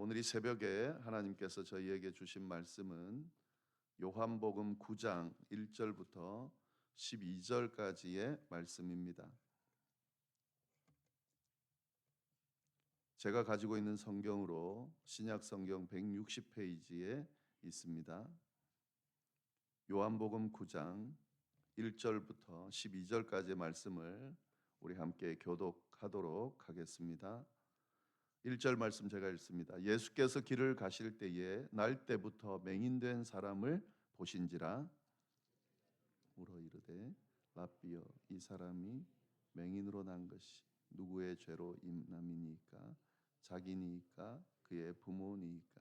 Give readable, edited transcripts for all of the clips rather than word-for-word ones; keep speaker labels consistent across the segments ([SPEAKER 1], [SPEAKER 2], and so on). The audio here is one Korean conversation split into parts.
[SPEAKER 1] 오늘 이 새벽에 하나님께서 저희에게 주신 말씀은 요한복음 9장 1절부터 12절까지의 말씀입니다. 제가 가지고 있는 성경으로 신약 성경 160페이지에 있습니다. 요한복음 9장 1절부터 12절까지의 말씀을 우리 함께 교독하도록 하겠습니다. 1절 말씀 제가 읽습니다. 예수께서 길을 가실 때에 날 때부터 맹인된 사람을 보신지라 물어 이르되 랍비여 이 사람이 맹인으로 난 것이 누구의 죄로 인함이니까 자기니까 그의 부모니까.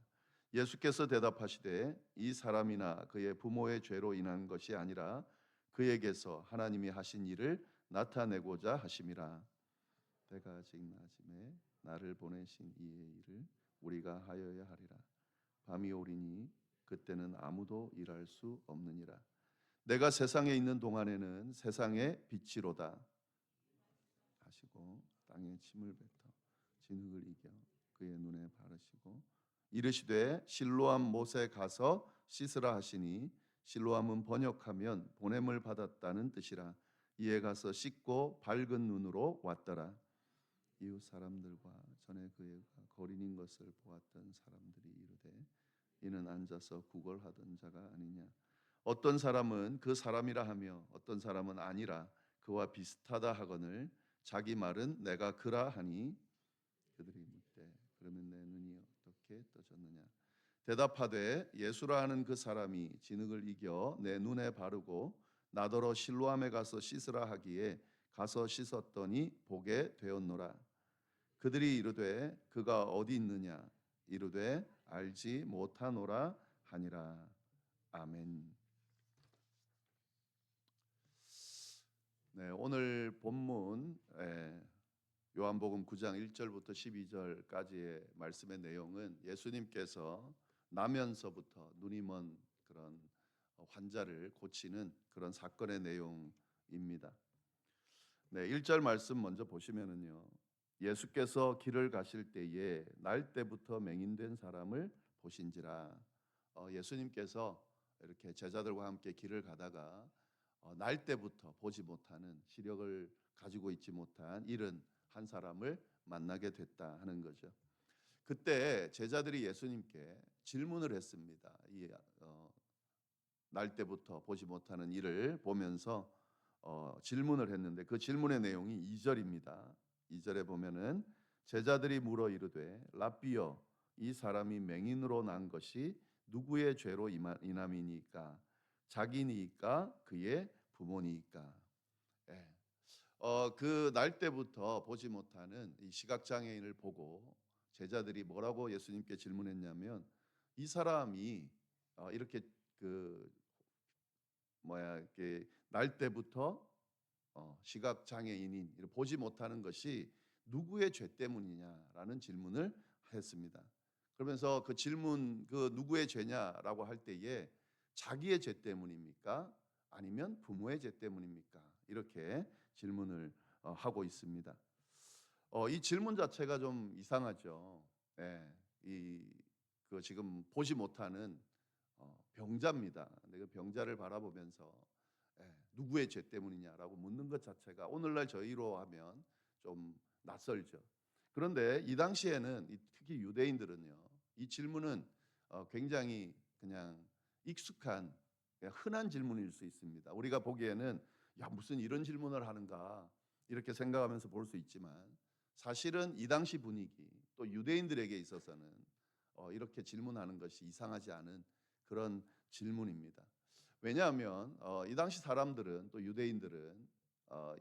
[SPEAKER 1] 예수께서 대답하시되 이 사람이나 그의 부모의 죄로 인한 것이 아니라 그에게서 하나님이 하신 일을 나타내고자 하심이라. 때가 아직 낮음에 나를 보내신 이의 일을 우리가 하여야 하리라. 밤이 오리니 그때는 아무도 일할 수 없느니라. 내가 세상에 있는 동안에는 세상의 빛이로다 하시고 땅에 침을 뱉어 진흙을 이겨 그의 눈에 바르시고 이르시되 실로암 못에 가서 씻으라 하시니 실로암은 번역하면 보냄을 받았다는 뜻이라. 이에 가서 씻고 밝은 눈으로 왔더라. 이웃 사람들과 전에 그가 거린인 것을 보았던 사람들이 이르되 이는 앉아서 구걸하던 자가 아니냐. 어떤 사람은 그 사람이라 하며 어떤 사람은 아니라 그와 비슷하다 하거늘 자기 말은 내가 그라 하니 그들이 묻되 그러면 내 눈이 어떻게 떠졌느냐. 대답하되 예수라 하는 그 사람이 진흙을 이겨 내 눈에 바르고 나더러 실로암에 가서 씻으라 하기에 가서 씻었더니 보게 되었노라. 그들이 이르되 그가 어디 있느냐. 이르되 알지 못하노라 하니라. 아멘. 네, 오늘 본문 요한복음 9장 1절부터 12절까지의 말씀의 내용은 예수님께서 나면서부터 눈이 먼 그런 환자를 고치는 그런 사건의 내용입니다. 네, 1절 말씀 먼저 보시면은요. 예수께서 길을 가실 때에 날 때부터 맹인된 사람을 보신지라. 예수님께서 이렇게 제자들과 함께 길을 가다가 날 때부터 보지 못하는 시력을 가지고 있지 못한 이른 한 사람을 만나게 됐다 하는 거죠. 그때 제자들이 예수님께 질문을 했습니다. 날 때부터 보지 못하는 이를 보면서 질문을 했는데 그 질문의 내용이 2절입니다. 2절에 보면은 제자들이 물어 이르되 랍비여 이 사람이 맹인으로 난 것이 누구의 죄로 인함이니까 자기니까 그의 부모니까. 그 날 때부터 보지 못하는 이 시각 장애인을 보고 제자들이 뭐라고 예수님께 질문했냐면 이 사람이 이렇게 이렇게 날 때부터 시각 장애인인 보지 못하는 것이 누구의 죄 때문이냐라는 질문을 했습니다. 그러면서 그 질문 그 누구의 죄냐라고 할 때에 자기의 죄 때문입니까? 아니면 부모의 죄 때문입니까? 이렇게 질문을 하고 있습니다. 이 질문 자체가 좀 이상하죠. 지금 보지 못하는 병자입니다. 근데 그 병자를 바라보면서 누구의 죄 때문이냐라고 묻는 것 자체가 오늘날 저희로 하면 좀 낯설죠. 그런데 이 당시에는 특히 유대인들은요, 이 질문은 굉장히 그냥 익숙한 그냥 흔한 질문일 수 있습니다. 우리가 보기에는 야 무슨 이런 질문을 하는가 이렇게 생각하면서 볼 수 있지만 사실은 이 당시 분위기 또 유대인들에게 있어서는 이렇게 질문하는 것이 이상하지 않은 그런 질문입니다. 왜냐하면 이 당시 사람들은 또 유대인들은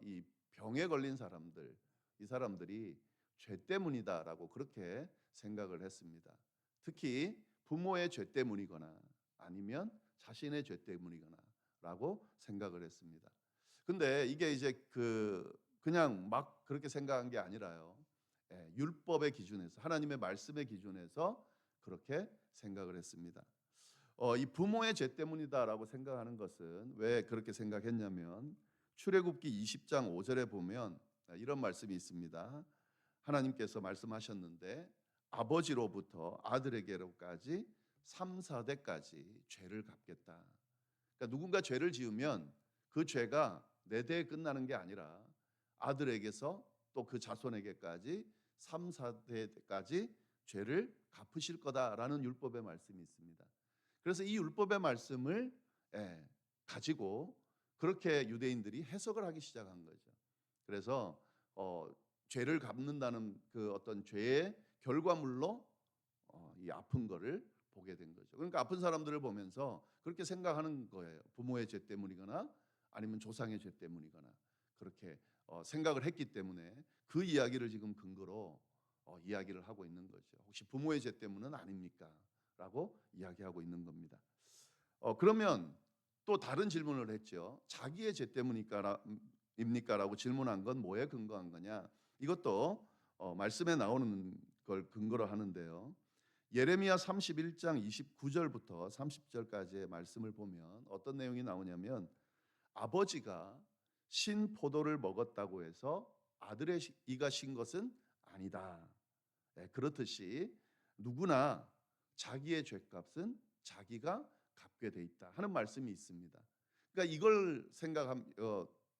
[SPEAKER 1] 이 병에 걸린 사람들 이 사람들이 죄 때문이다라고 그렇게 생각을 했습니다. 특히 부모의 죄 때문이거나 아니면 자신의 죄 때문이거나라고 생각을 했습니다. 근데 이게 이제 그냥 막 그렇게 생각한 게 아니라요. 율법의 기준에서 하나님의 말씀의 기준에서 그렇게 생각을 했습니다. 이 부모의 죄 때문이다라고 생각하는 것은 왜 그렇게 생각했냐면 출애굽기 20장 5절에 보면 이런 말씀이 있습니다. 하나님께서 말씀하셨는데 아버지로부터 아들에게로까지 3, 4대까지 죄를 갚겠다. 그러니까 누군가 죄를 지으면 그 죄가 내 대에 끝나는 게 아니라 아들에게서 또 그 자손에게까지 3, 4대까지 죄를 갚으실 거다라는 율법의 말씀이 있습니다. 그래서 이 율법의 말씀을 가지고 그렇게 유대인들이 해석을 하기 시작한 거죠. 그래서 죄를 갚는다는 그 어떤 죄의 결과물로 이 아픈 거를 보게 된 거죠. 그러니까 아픈 사람들을 보면서 그렇게 생각하는 거예요. 부모의 죄 때문이거나 아니면 조상의 죄 때문이거나 그렇게 생각을 했기 때문에 그 이야기를 지금 근거로 이야기를 하고 있는 거죠. 혹시 부모의 죄 때문은 아닙니까? 라고 이야기하고 있는 겁니다. 그러면 또 다른 질문을 했죠. 자기의 죄 때문입니까라고 질문한 건 뭐에 근거한 거냐? 이것도 말씀에 나오는 걸 근거로 하는데요. 예레미야 31장 29절부터 30절까지의 말씀을 보면 어떤 내용이 나오냐면 아버지가 신 포도를 먹었다고 해서 아들의 이가 신 것은 아니다. 그렇듯이 누구나 자기의 죄값은 자기가 갚게 돼 있다 하는 말씀이 있습니다. 그러니까 이걸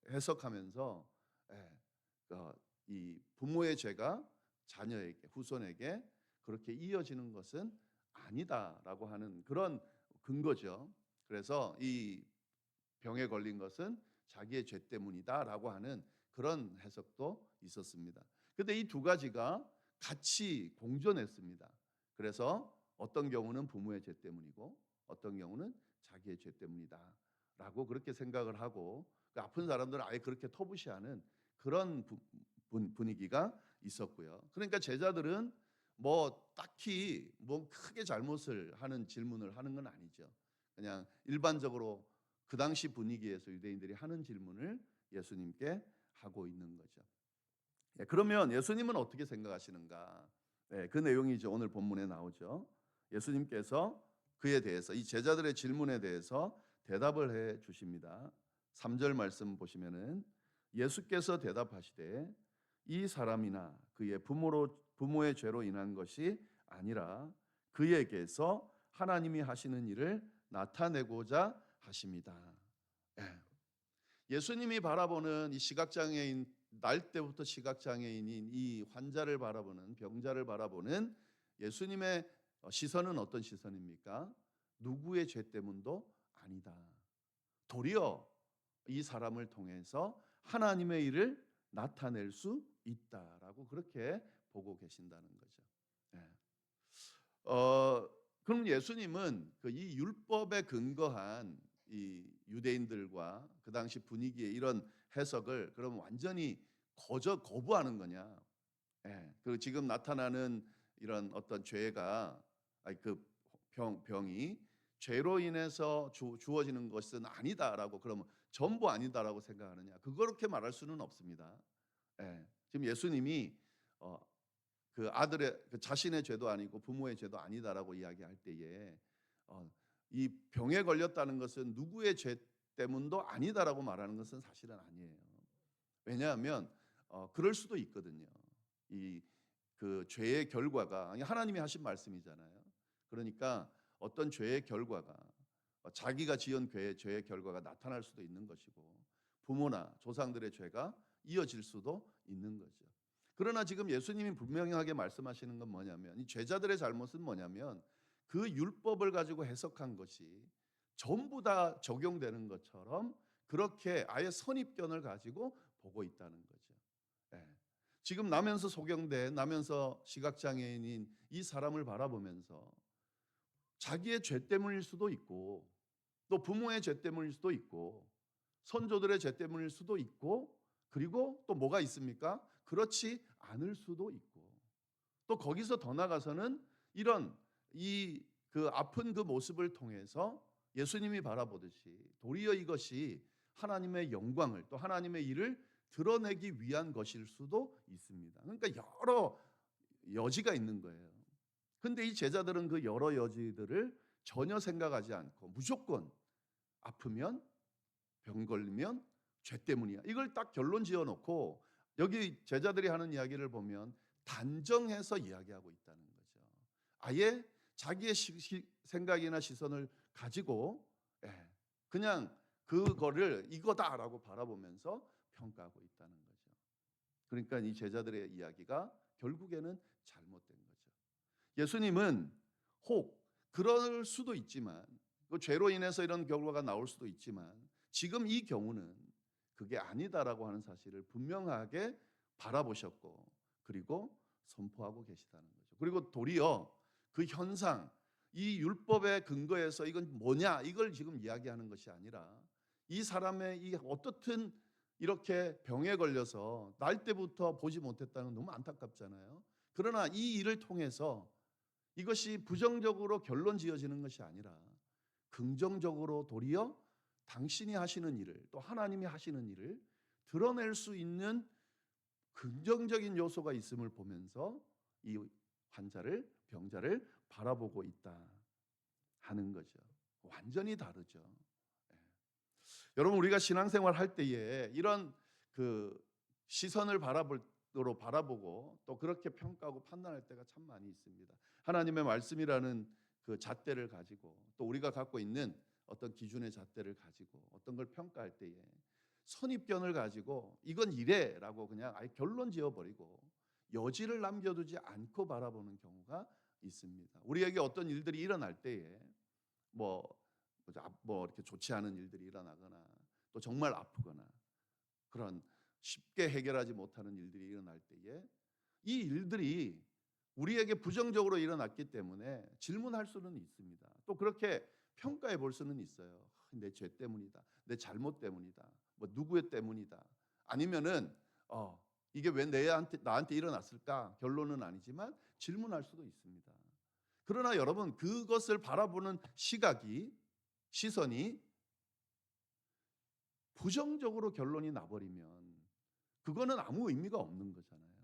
[SPEAKER 1] 해석하면서 이 부모의 죄가 자녀에게 후손에게 그렇게 이어지는 것은 아니다라고 하는 그런 근거죠. 그래서 이 병에 걸린 것은 자기의 죄 때문이다라고 하는 그런 해석도 있었습니다. 근데 이 두 가지가 같이 공존했습니다. 그래서 어떤 경우는 부모의 죄 때문이고 어떤 경우는 자기의 죄 때문이다라고 그렇게 생각을 하고 그 아픈 사람들은 아예 그렇게 터부시하는 그런 분위기가 있었고요. 그러니까 제자들은 뭐 딱히 뭐 크게 잘못을 하는 질문을 하는 건 아니죠. 그냥 일반적으로 그 당시 분위기에서 유대인들이 하는 질문을 예수님께 하고 있는 거죠. 그러면 예수님은 어떻게 생각하시는가? 그 내용이 이제 오늘 본문에 나오죠. 예수님께서 그에 대해서 이 제자들의 질문에 대해서 대답을 해 주십니다. 3절 말씀 보시면은 예수께서 대답하시되 이 사람이나 그의 부모의 죄로 인한 것이 아니라 그에게서 하나님이 하시는 일을 나타내고자 하십니다. 예수님이 바라보는 이 시각장애인 날 때부터 시각장애인인 이 환자를 바라보는 병자를 바라보는 예수님의 시선은 어떤 시선입니까? 누구의 죄 때문도 아니다. 도리어 이 사람을 통해서 하나님의 일을 나타낼 수 있다라고 그렇게 보고 계신다는 거죠. 그럼 예수님은 이 율법에 근거한 이 유대인들과 그 당시 분위기의 이런 해석을 그럼 완전히 거부하는 거냐? 그리고 지금 나타나는 이런 어떤 죄가 그 병이 죄로 인해서 주어지는 것은 아니다라고 그러면 전부 아니다라고 생각하느냐? 그렇게 말할 수는 없습니다. 지금 예수님이 그 아들의 그 자신의 죄도 아니고 부모의 죄도 아니다라고 이야기할 때에 이 병에 걸렸다는 것은 누구의 죄 때문도 아니다라고 말하는 것은 사실은 아니에요. 왜냐하면 그럴 수도 있거든요. 이 그 죄의 결과가 하나님이 하신 말씀이잖아요. 그러니까 어떤 죄의 결과가 자기가 지은 죄의 결과가 나타날 수도 있는 것이고 부모나 조상들의 죄가 이어질 수도 있는 거죠. 그러나 지금 예수님이 분명하게 말씀하시는 건 뭐냐면 이 제자들의 잘못은 뭐냐면 그 율법을 가지고 해석한 것이 전부 다 적용되는 것처럼 그렇게 아예 선입견을 가지고 보고 있다는 거죠. 지금 나면서 소경된 나면서 시각장애인인 이 사람을 바라보면서 자기의 죄 때문일 수도 있고 또 부모의 죄 때문일 수도 있고 선조들의 죄 때문일 수도 있고 그리고 또 뭐가 있습니까? 그렇지 않을 수도 있고 또 거기서 더 나가서는 이런 그 아픈 그 모습을 통해서 예수님이 바라보듯이 도리어 이것이 하나님의 영광을 또 하나님의 일을 드러내기 위한 것일 수도 있습니다. 그러니까 여러 여지가 있는 거예요. 근데 이 제자들은 그 여러 여지들을 전혀 생각하지 않고 무조건 아프면 병 걸리면 죄 때문이야. 이걸 딱 결론 지어 놓고 여기 제자들이 하는 이야기를 보면 단정해서 이야기하고 있다는 거죠. 아예 자기의 생각이나 시선을 가지고 그냥 그거를 이거다라고 바라보면서 평가하고 있다는 거죠. 그러니까 이 제자들의 이야기가 결국에는 잘못된 거죠. 예수님은 혹 그럴 수도 있지만, 그 죄로 인해서 이런 결과가 나올 수도 있지만, 지금 이 경우는 그게 아니다라고 하는 사실을 분명하게 바라보셨고, 그리고 선포하고 계시다는 거죠. 그리고 도리어 그 현상, 이 율법의 근거에서 이건 뭐냐, 이걸 지금 이야기하는 것이 아니라, 이 사람의 이 어떻든 이렇게 병에 걸려서 날 때부터 보지 못했다는 건 너무 안타깝잖아요. 그러나 이 일을 통해서 이것이 부정적으로 결론 지어지는 것이 아니라 긍정적으로 도리어 당신이 하시는 일을, 또 하나님이 하시는 일을 드러낼 수 있는 긍정적인 요소가 있음을 보면서 이 병자를 바라보고 있다 하는 거죠. 완전히 다르죠. 여러분, 우리가 신앙생활 할 때에 이런 그 시선을 바라보고 또 그렇게 평가하고 판단할 때가 참 많이 있습니다. 하나님의 말씀이라는 그 잣대를 가지고, 또 우리가 갖고 있는 어떤 기준의 잣대를 가지고 어떤 걸 평가할 때에 선입견을 가지고 이건 이래라고 그냥 아예 결론 지어버리고 여지를 남겨두지 않고 바라보는 경우가 있습니다. 우리에게 어떤 일들이 일어날 때에 뭐 이렇게 좋지 않은 일들이 일어나거나, 또 정말 아프거나, 그런 쉽게 해결하지 못하는 일들이 일어날 때에 이 일들이 우리에게 부정적으로 일어났기 때문에 질문할 수는 있습니다. 또 그렇게 평가해 볼 수는 있어요. 내 죄 때문이다, 내 잘못 때문이다, 뭐 누구의 때문이다, 아니면은 이게 왜 나한테 일어났을까? 결론은 아니지만 질문할 수도 있습니다. 그러나 여러분, 그것을 바라보는 시선이 부정적으로 결론이 나버리면 그거는 아무 의미가 없는 거잖아요.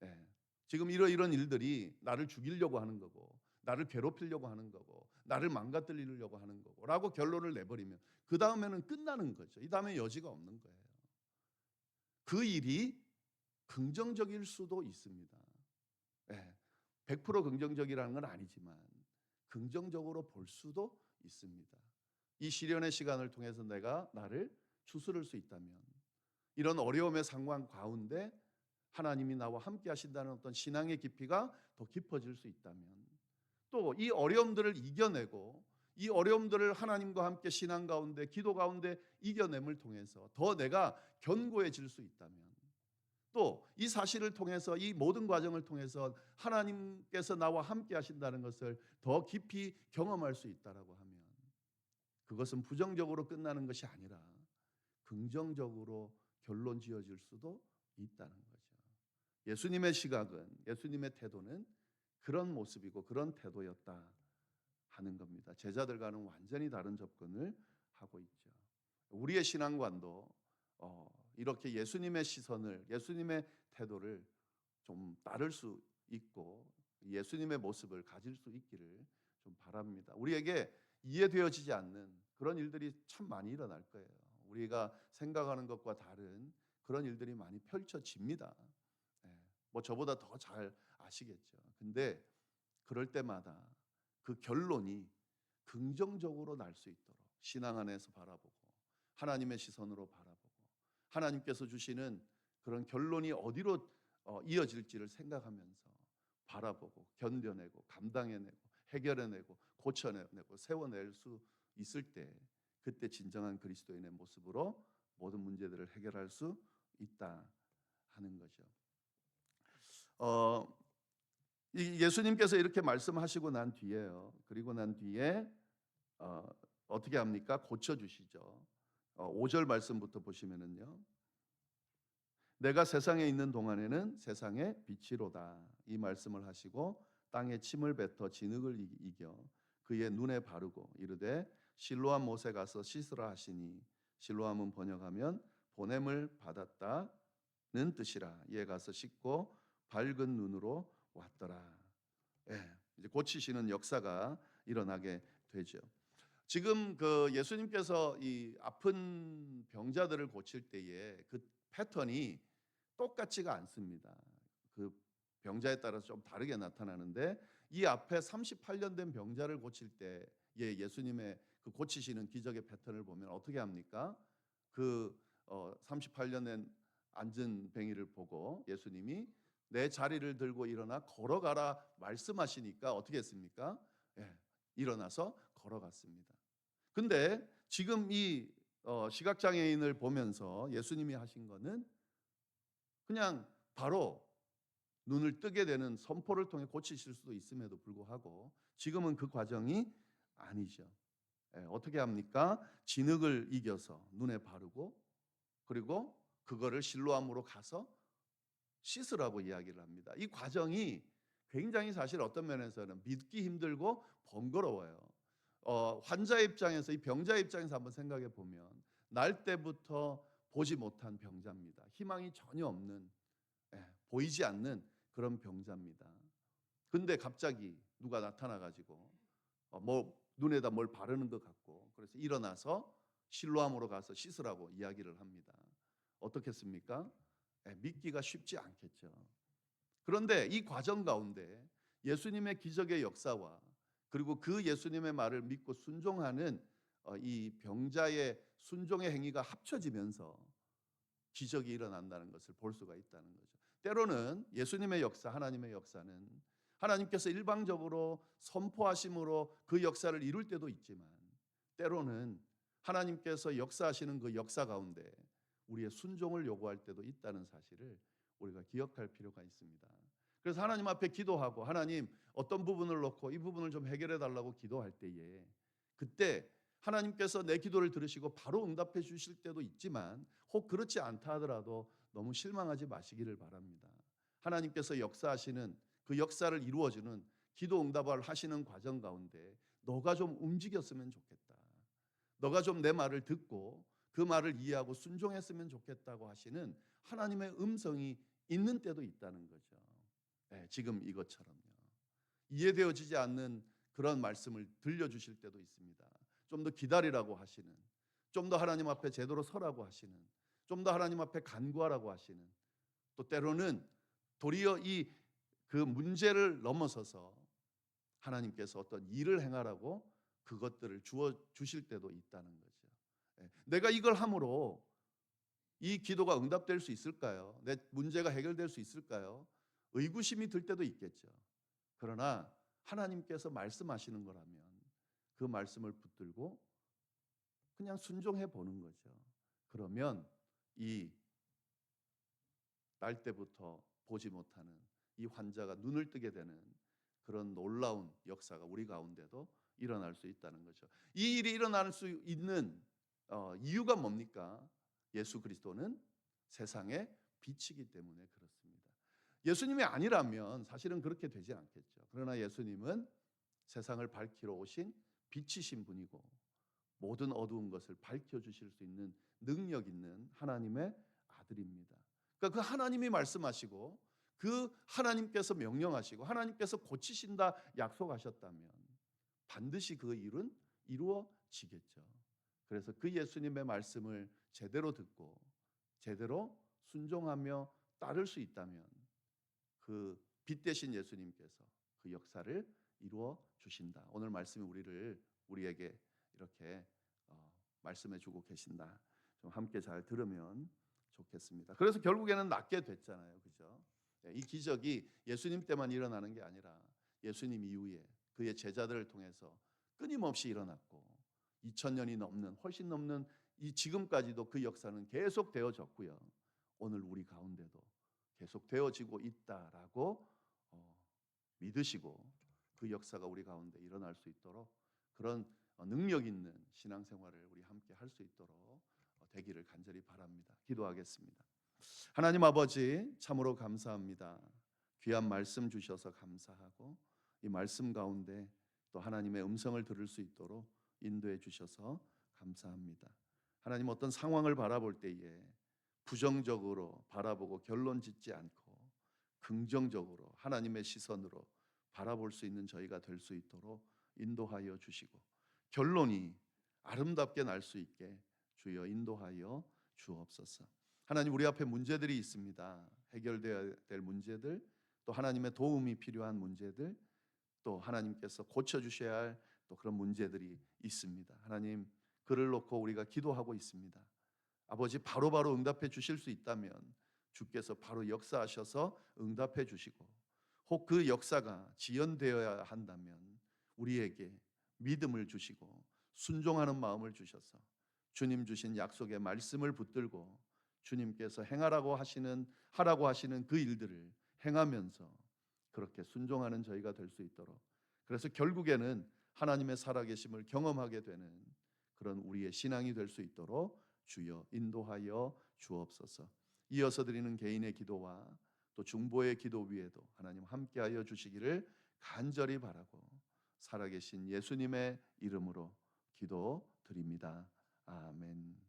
[SPEAKER 1] 예. 지금 이런 일들이 나를 죽이려고 하는 거고, 나를 괴롭히려고 하는 거고, 나를 망가뜨리려고 하는 거고 라고 결론을 내버리면 그 다음에는 끝나는 거죠. 이 다음에 여지가 없는 거예요. 그 일이 긍정적일 수도 있습니다. 100% 긍정적이라는 건 아니지만 긍정적으로 볼 수도 있습니다. 이 시련의 시간을 통해서 내가 나를 추스를 수 있다면, 이런 어려움의 상황 가운데 하나님이 나와 함께 하신다는 어떤 신앙의 깊이가 더 깊어질 수 있다면, 또 이 어려움들을 이겨내고 이 어려움들을 하나님과 함께 신앙 가운데, 기도 가운데 이겨냄을 통해서 더 내가 견고해질 수 있다면, 또 이 사실을 통해서, 이 모든 과정을 통해서 하나님께서 나와 함께 하신다는 것을 더 깊이 경험할 수 있다라고 하면, 그것은 부정적으로 끝나는 것이 아니라 긍정적으로 결론 지어질 수도 있다는 거죠. 예수님의 시각은, 예수님의 태도는 그런 모습이고 그런 태도였다 하는 겁니다. 제자들과는 완전히 다른 접근을 하고 있죠. 우리의 신앙관도 이렇게 예수님의 시선을, 예수님의 태도를 좀 따를 수 있고 예수님의 모습을 가질 수 있기를 좀 바랍니다. 우리에게 이해되어지지 않는 그런 일들이 참 많이 일어날 거예요. 우리가 생각하는 것과 다른 그런 일들이 많이 펼쳐집니다. 뭐 저보다 더 잘 아시겠죠. 근데 그럴 때마다 그 결론이 긍정적으로 날 수 있도록 신앙 안에서 바라보고, 하나님의 시선으로 바라보고, 하나님께서 주시는 그런 결론이 어디로 이어질지를 생각하면서 바라보고, 견뎌내고, 감당해내고, 해결해내고, 고쳐내고, 세워낼 수 있을 때, 그때 진정한 그리스도인의 모습으로 모든 문제들을 해결할 수 있다 하는 거죠. 예수님께서 이렇게 말씀하시고 난 뒤에요. 그리고 난 뒤에 어떻게 합니까? 고쳐주시죠. 5절 말씀부터 보시면은요. 내가 세상에 있는 동안에는 세상의 빛이로다. 이 말씀을 하시고 땅에 침을 뱉어 진흙을 이겨 그의 눈에 바르고 이르되 실로암 못에 가서 씻으라 하시니, 실로암은 번역하면 보냄을 받았다는 뜻이라. 이에 가서 씻고 밝은 눈으로 왔더라. 이제 고치시는 역사가 일어나게 되죠. 지금 그 예수님께서 이 아픈 병자들을 고칠 때에 그 패턴이 똑같지가 않습니다. 그 병자에 따라서 좀 다르게 나타나는데 이 앞에 38년 된 병자를 고칠 때 예수님의 그 고치시는 기적의 패턴을 보면 어떻게 합니까? 그 38년 된 앉은 병이를 보고 예수님이 내 자리를 들고 일어나 걸어가라 말씀하시니까 어떻게 했습니까? 예, 일어나서 걸어갔습니다. 근데 지금 이 시각장애인을 보면서 예수님이 하신 거는 그냥 바로 눈을 뜨게 되는 선포를 통해 고치실 수도 있음에도 불구하고 지금은 그 과정이 아니죠. 예, 어떻게 합니까? 진흙을 이겨서 눈에 바르고 그리고 그거를 실로암으로 가서 씻으라고 이야기를 합니다. 이 과정이 굉장히 사실 어떤 면에서는 믿기 힘들고 번거로워요. 환자 입장에서 이 병자 입장에서 한번 생각해 보면 날 때부터 보지 못한 병자입니다. 희망이 전혀 없는 보이지 않는 그런 병자입니다. 근데 갑자기 누가 나타나 가지고 뭐 눈에다 뭘 바르는 것 같고 그래서 일어나서 실로암으로 가서 씻으라고 이야기를 합니다. 어떻겠습니까? 믿기가 쉽지 않겠죠. 그런데 이 과정 가운데 예수님의 기적의 역사와 그리고 그 예수님의 말을 믿고 순종하는 이 병자의 순종의 행위가 합쳐지면서 기적이 일어난다는 것을 볼 수가 있다는 거죠. 때로는 예수님의 역사, 하나님의 역사는 하나님께서 일방적으로 선포하심으로 그 역사를 이룰 때도 있지만 때로는 하나님께서 역사하시는 그 역사 가운데 우리의 순종을 요구할 때도 있다는 사실을 우리가 기억할 필요가 있습니다. 그래서 하나님 앞에 기도하고 하나님 어떤 부분을 놓고 이 부분을 좀 해결해 달라고 기도할 때에 그때 하나님께서 내 기도를 들으시고 바로 응답해 주실 때도 있지만 혹 그렇지 않다 하더라도 너무 실망하지 마시기를 바랍니다. 하나님께서 역사하시는 그 역사를 이루어주는 기도 응답을 하시는 과정 가운데 너가 좀 움직였으면 좋겠다. 너가 좀 내 말을 듣고 그 말을 이해하고 순종했으면 좋겠다고 하시는 하나님의 음성이 있는 때도 있다는 거죠. 네, 지금 이것처럼요. 이해되어지지 않는 그런 말씀을 들려주실 때도 있습니다. 좀 더 기다리라고 하시는, 좀 더 하나님 앞에 제대로 서라고 하시는, 좀 더 하나님 앞에 간구하라고 하시는, 또 때로는 도리어 이 그 문제를 넘어서서 하나님께서 어떤 일을 행하라고 그것들을 주어 주실 때도 있다는 거죠. 내가 이걸 함으로 이 기도가 응답될 수 있을까요? 내 문제가 해결될 수 있을까요? 의구심이 들 때도 있겠죠. 그러나 하나님께서 말씀하시는 거라면 그 말씀을 붙들고 그냥 순종해 보는 거죠. 그러면 이 날 때부터 보지 못하는 이 환자가 눈을 뜨게 되는 그런 놀라운 역사가 우리 가운데도 일어날 수 있다는 거죠. 이 일이 일어날 수 있는 이유가 뭡니까? 예수 그리스도는 세상의 빛이기 때문에 그렇습니다. 예수님이 아니라면 사실은 그렇게 되지 않겠죠. 그러나 예수님은 세상을 밝히러 오신 빛이신 분이고 모든 어두운 것을 밝혀주실 수 있는 능력 있는 하나님의 아들입니다. 그러니까 그 하나님이 말씀하시고 그 하나님께서 명령하시고 하나님께서 고치신다 약속하셨다면 반드시 그 일은 이루어지겠죠. 그래서 그 예수님의 말씀을 제대로 듣고 제대로 순종하며 따를 수 있다면 그 빛 대신 예수님께서 그 역사를 이루어 주신다. 오늘 말씀이 우리에게 이렇게 말씀해 주고 계신다. 좀 함께 잘 들으면 좋겠습니다. 그래서 결국에는 낫게 됐잖아요. 그죠? 이 기적이 예수님 때만 일어나는 게 아니라 예수님 이후에 그의 제자들을 통해서 끊임없이 일어났고 2000년이 넘는 훨씬 넘는 이 지금까지도 그 역사는 계속 되어졌고요. 오늘 우리 가운데도 계속 되어지고 있다라고 믿으시고 그 역사가 우리 가운데 일어날 수 있도록 그런 능력 있는 신앙생활을 우리 함께 할 수 있도록 되기를 간절히 바랍니다. 기도하겠습니다. 하나님 아버지 참으로 감사합니다. 귀한 말씀 주셔서 감사하고 이 말씀 가운데 또 하나님의 음성을 들을 수 있도록 인도해 주셔서 감사합니다. 하나님 어떤 상황을 바라볼 때에 부정적으로 바라보고 결론 짓지 않고 긍정적으로 하나님의 시선으로 바라볼 수 있는 저희가 될 수 있도록 인도하여 주시고 결론이 아름답게 날 수 있게 주여 인도하여 주옵소서. 하나님 우리 앞에 문제들이 있습니다. 해결되어야 될 문제들 또 하나님의 도움이 필요한 문제들, 또 하나님께서 고쳐주셔야 할 또 그런 문제들이 있습니다. 하나님, 그를 놓고 우리가 기도하고 있습니다. 아버지, 바로바로 응답해 주실 수 있다면 주께서 바로 역사하셔서 응답해 주시고, 혹 그 역사가 지연되어야 한다면 우리에게 믿음을 주시고 순종하는 마음을 주셔서 주님 주신 약속의 말씀을 붙들고 주님께서 하라고 하시는 그 일들을 행하면서 그렇게 순종하는 저희가 될 수 있도록, 그래서 결국에는 하나님의 살아계심을 경험하게 되는 그런 우리의 신앙이 될 수 있도록 주여 인도하여 주옵소서. 이어서 드리는 개인의 기도와 또 중보의 기도 위에도 하나님 함께하여 주시기를 간절히 바라고 살아계신 예수님의 이름으로 기도드립니다. 아멘.